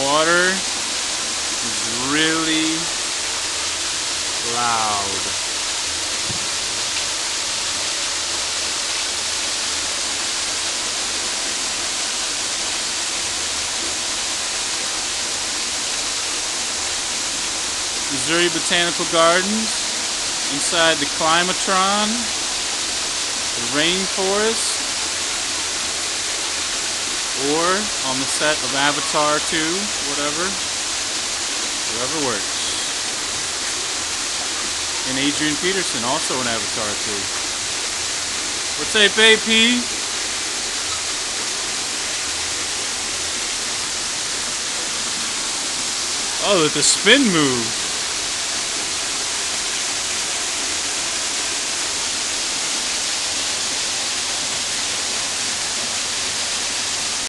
Water is really loud. Missouri Botanical Gardens, inside the Climatron, the rainforest, or on the set of Avatar 2, whatever works. And Adrian Peterson, also in Avatar 2. What's up, AP? Oh, the spin move.